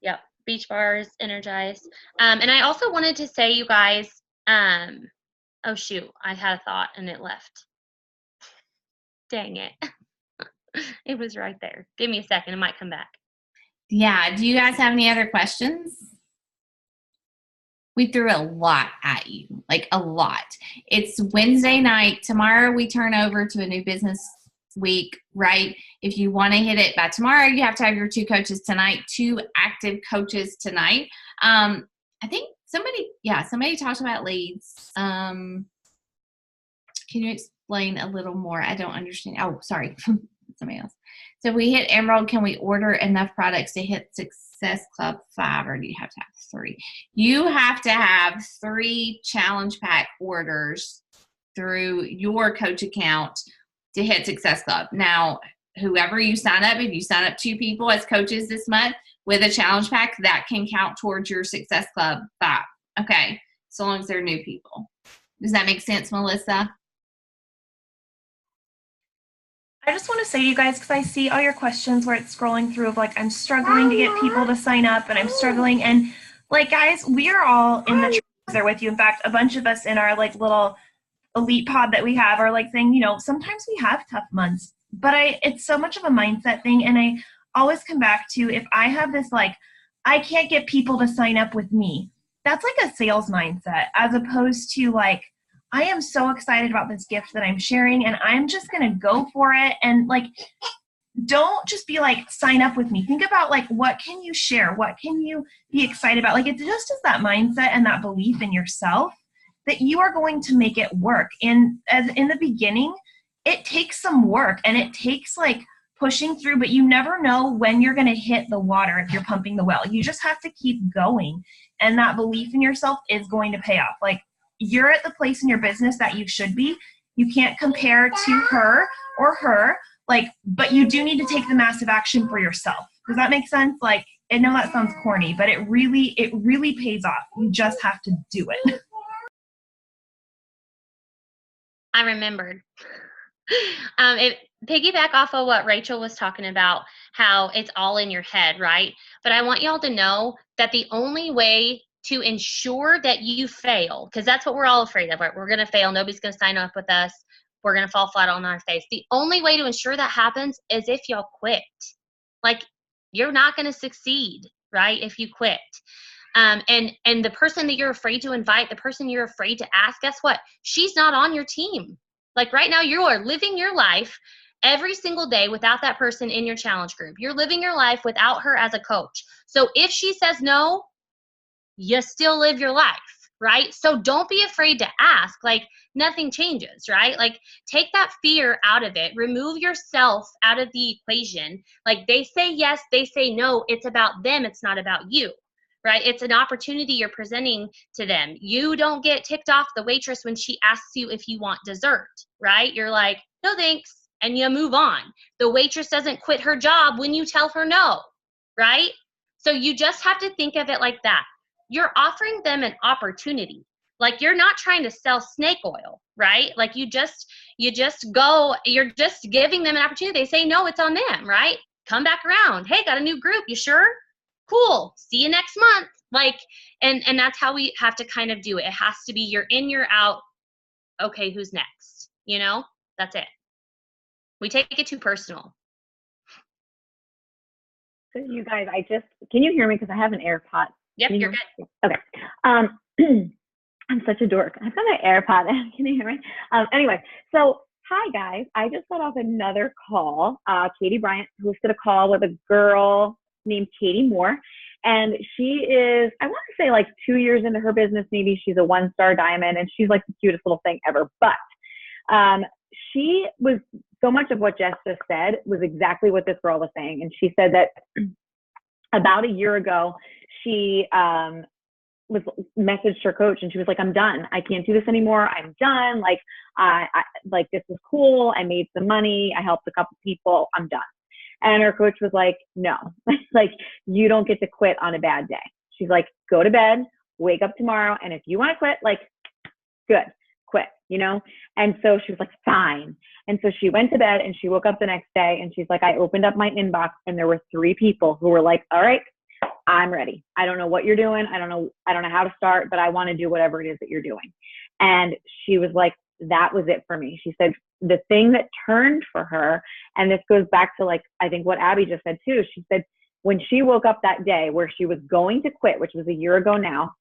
S3: Yep. Beach bars, Energize. And I also wanted to say, you guys, oh shoot, I had a thought and it left. Dang it. It was right there. Give me a second. It might come back.
S6: Yeah. Do you guys have any other questions? We threw a lot at you, like a lot. It's Wednesday night. Tomorrow we turn over to a new business week, right? If you want to hit it by tomorrow, you have to have your 2 coaches tonight, 2 active coaches tonight. I think somebody talked about leads. Can you explain a little more? I don't understand. Oh, sorry. Somebody else. So if we hit Emerald, can we order enough products to hit Success Club 5, or do you have to have 3? You have to have 3 challenge pack orders through your coach account to hit Success Club. Now, whoever you sign up, if you sign up 2 people as coaches this month with a challenge pack, that can count towards your Success Club 5. Okay, so long as they're new people. Does that make sense, Melissa?
S1: I just want to say to you guys, because I see all your questions where it's scrolling through of like, I'm struggling to get people to sign up and I'm struggling. And like, guys, we are all in the trenches there with you. In fact, a bunch of us in our like little elite pod that we have are like saying, you know, sometimes we have tough months, but it's so much of a mindset thing. And I always come back to, if I have this, like, I can't get people to sign up with me, that's like a sales mindset, as opposed to like, I am so excited about this gift that I'm sharing and I'm just going to go for it. And like, don't just be like, sign up with me. Think about like, what can you share? What can you be excited about? Like, it just is that mindset and that belief in yourself that you are going to make it work. And as in the beginning, it takes some work and it takes like pushing through, but you never know when you're going to hit the water if you're pumping the well. You just have to keep going. And that belief in yourself is going to pay off. Like, you're at the place in your business that you should be. You can't compare to her or her, like, but you do need to take the massive action for yourself. Does that make sense? Like, I know that sounds corny, but it really pays off. You just have to do it.
S3: I remembered. It piggyback off of what Rachel was talking about, how it's all in your head, right? But I want y'all to know that the only way to ensure that you fail, because that's what we're all afraid of, right? We're going to fail. Nobody's going to sign up with us. We're going to fall flat on our face. The only way to ensure that happens is if y'all quit. Like, you're not going to succeed, right? If you quit. And the person that you're afraid to invite, the person you're afraid to ask, guess what? She's not on your team. Like, right now, you are living your life every single day without that person in your challenge group. You're living your life without her as a coach. So if she says no, you still live your life, right? So don't be afraid to ask. Like, nothing changes, right? Like, take that fear out of it. Remove yourself out of the equation. Like, they say yes, they say no. It's about them. It's not about you, right? It's an opportunity you're presenting to them. You don't get ticked off the waitress when she asks you if you want dessert, right? You're like, no thanks, and you move on. The waitress doesn't quit her job when you tell her no, right? So you just have to think of it like that. You're offering them an opportunity. Like, you're not trying to sell snake oil, right? Like, you're just giving them an opportunity. They say no, it's on them, right? Come back around. Hey, got a new group. You sure? Cool. See you next month. Like, and that's how we have to kind of do it. It has to be you're in, you're out. Okay, who's next? You know, that's it. We take it too personal.
S8: So you guys, can you hear me? Because I have an AirPod.
S3: Yep, you're good.
S8: Okay. I'm such a dork. I've got my AirPod. Can you hear me? Anyway, so hi guys. I just got off another call. Katie Bryant hosted a call with a girl named Katie Moore. And she is, I want to say like 2 years into her business, maybe. She's a 1-star diamond and she's like the cutest little thing ever. But she was, so much of what Jess just said was exactly what this girl was saying. And she said that about a year ago, she messaged her coach and she was like, I'm done. I can't do this anymore. I'm done. Like, like, this is cool. I made some money. I helped a couple people. I'm done. And her coach was like, no, like, you don't get to quit on a bad day. She's like, go to bed, wake up tomorrow. And if you want to quit, like, good, quit, you know? And so she was like, fine. And so she went to bed and she woke up the next day and she's like, I opened up my inbox and there were 3 people who were like, all right, I'm ready. I don't know what you're doing. I don't know how to start, but I want to do whatever it is that you're doing. And she was like, that was it for me. She said the thing that turned for her, and this goes back to like, I think what Abby just said too. She said when she woke up that day where she was going to quit, which was a year ago now,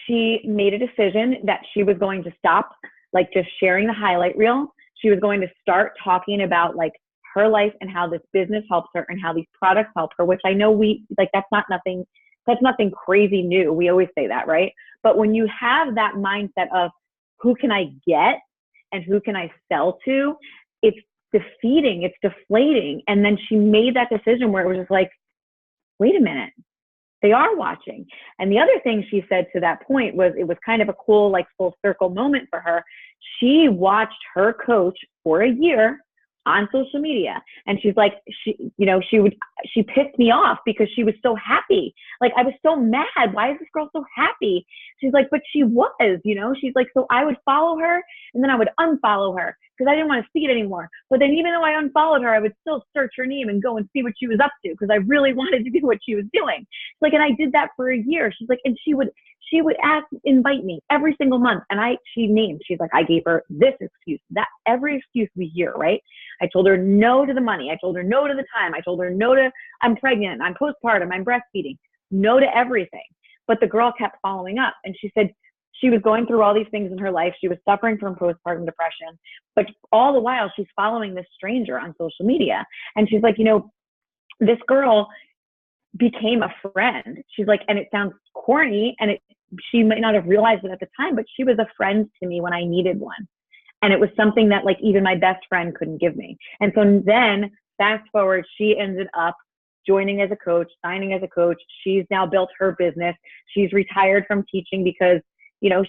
S8: she made a decision that she was going to stop like just sharing the highlight reel. She was going to start talking about like her life and how this business helps her and how these products help her, which I know we like, that's nothing crazy new. We always say that, right? But when you have that mindset of who can I get and who can I sell to, it's defeating, it's deflating. And then she made that decision where it was just like, wait a minute, they are watching. And the other thing she said to that point was, it was kind of a cool, like full circle moment for her. She watched her coach for a year on social media. And she's like, she pissed me off because she was so happy. Like, I was so mad. Why is this girl so happy? She's like, but she was, she's like, so I would follow her and then I would unfollow her because I didn't want to see it anymore. But then even though I unfollowed her, I would still search her name and go and see what she was up to because I really wanted to do what she was doing. Like, and I did that for a year. She's like, and she would invite me every single month. And she's like, I gave her this excuse, that every excuse we hear, right? I told her no to the money. I told her no to the time. I told her no to, I'm pregnant, I'm postpartum, I'm breastfeeding, no to everything. But the girl kept following up. And she said she was going through all these things in her life. She was suffering from postpartum depression, but all the while she's following this stranger on social media. And she's like, this girl became a friend. She's like, and it sounds corny and she might not have realized it at the time, but she was a friend to me when I needed one. And it was something that like even my best friend couldn't give me. And so then fast forward, she ended up joining as a coach, signing as a coach. She's now built her business. She's retired from teaching because,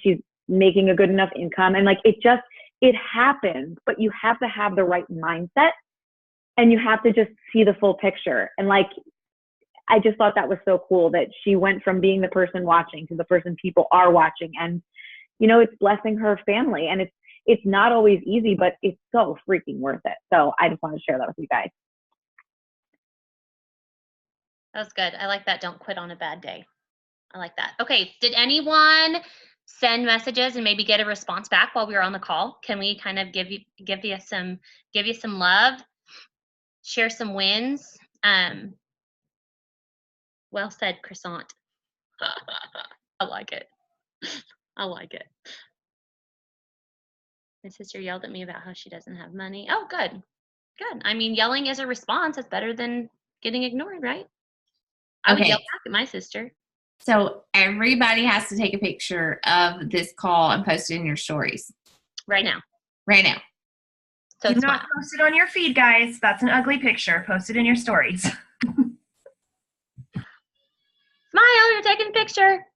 S8: she's making a good enough income. And like, it happens, but you have to have the right mindset and you have to just see the full picture. And like, I just thought that was so cool that she went from being the person watching to the person people are watching. And, it's blessing her family. And it's not always easy, but it's so freaking worth it. So I just want to share that with you guys.
S3: That was good. I like that. Don't quit on a bad day. I like that. Okay. Did anyone send messages and maybe get a response back while we were on the call? Can we kind of give you some love, share some wins? Well said, croissant. I like it. I like it. My sister yelled at me about how she doesn't have money. Oh, good. Good. I mean, yelling is a response. It's better than getting ignored, right? I would yell back at my sister.
S6: So everybody has to take a picture of this call and post it in your stories.
S3: Right now.
S6: Right now.
S3: So
S1: do not post it on your feed, guys. That's an ugly picture. Post it in your stories.
S3: Smile, you're taking a picture.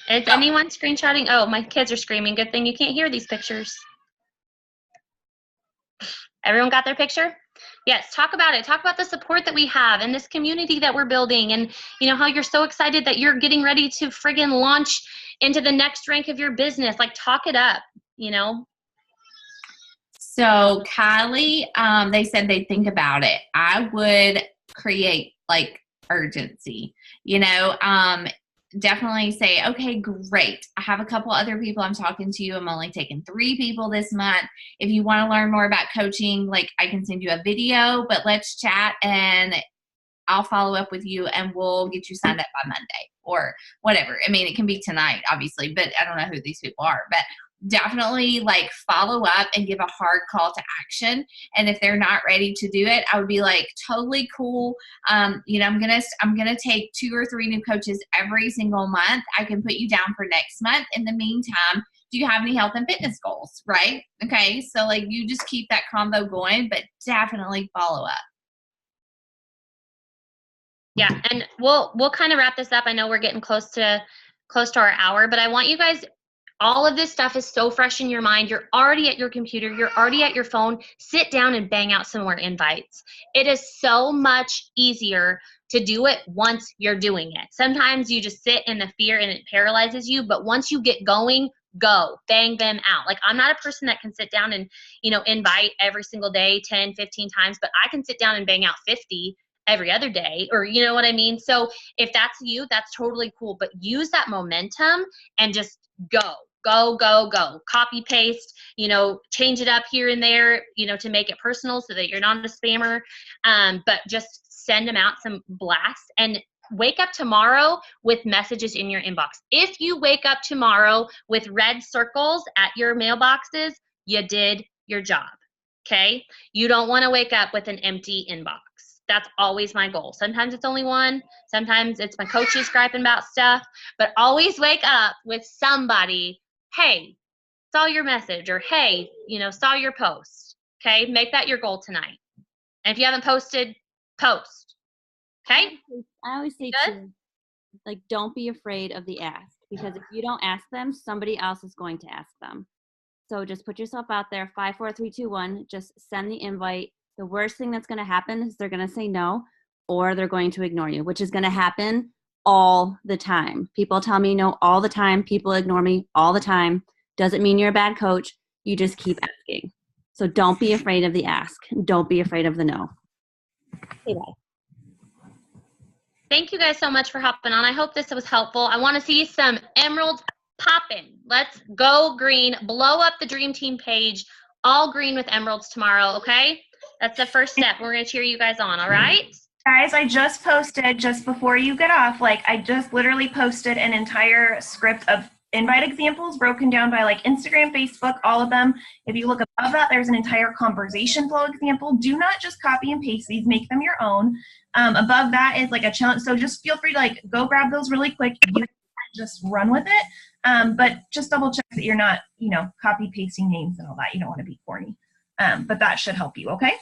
S3: Is anyone screenshotting? Oh, my kids are screaming. Good thing you can't hear these pictures. Everyone got their picture? Yes, talk about it. Talk about the support that we have and this community that we're building and, how you're so excited that you're getting ready to friggin' launch into the next rank of your business. Like, talk it up,
S6: So Kylie, they said they'd think about it. I would create like urgency, definitely say, okay, great. I have a couple other people I'm talking to. I'm only taking 3 people this month. If you want to learn more about coaching, like I can send you a video, but let's chat and I'll follow up with you and we'll get you signed up by Monday or whatever. I mean, it can be tonight, obviously, but I don't know who these people are, but definitely like follow up and give a hard call to action. And if they're not ready to do it, I would be like, totally cool. I'm gonna take 2 or 3 new coaches every single month. I can put you down for next month. In the meantime, do you have any health and fitness goals? Right? Okay. So like you just keep that combo going, but definitely follow up.
S3: Yeah, and we'll kind of wrap this up. I know we're getting close to our hour, but I want you guys, all of this stuff is so fresh in your mind. You're already at your computer. You're already at your phone. Sit down and bang out some more invites. It is so much easier to do it once you're doing it. Sometimes you just sit in the fear and it paralyzes you, but once you get going, go, bang them out. Like, I'm not a person that can sit down and, invite every single day, 10, 15 times, but I can sit down and bang out 50 every other day, or you know what I mean? So if that's you, that's totally cool, but use that momentum and just go. Go, go, go. Copy, paste, change it up here and there, to make it personal so that you're not a spammer. But just send them out some blasts and wake up tomorrow with messages in your inbox. If you wake up tomorrow with red circles at your mailboxes, you did your job. Okay? You don't want to wake up with an empty inbox. That's always my goal. Sometimes it's only one. Sometimes it's my coaches griping about stuff. But always wake up with somebody, hey, saw your message, or hey, saw your post. Okay? Make that your goal tonight. And if you haven't posted, post. Okay?
S4: I always say too, like, don't be afraid of the ask, because if you don't ask them, somebody else is going to ask them. So just put yourself out there, 5, 4, 3, 2, 1, just send the invite. The worst thing that's going to happen is they're going to say no, or they're going to ignore you, which is going to happen all the time. People tell me no all the time. People ignore me all the time. Doesn't mean you're a bad coach. You just keep asking. So don't be afraid of the ask. Don't be afraid of the no. Okay, bye.
S3: Thank you guys so much for hopping on. I hope this was helpful. I want to see some emeralds popping. Let's go green. Blow up the Dream Team page. All green with emeralds tomorrow, okay? That's the first step. We're going to cheer you guys on, all right?
S1: Guys, I just posted, just before you get off, I just literally posted an entire script of invite examples broken down by Instagram, Facebook, all of them. If you look above that, there's an entire conversation flow example. Do not just copy and paste these, make them your own. Above that is a challenge. So just feel free to go grab those really quick. You just run with it. But just double check that you're not, copy pasting names and all that. You don't want to be corny. But that should help you, okay?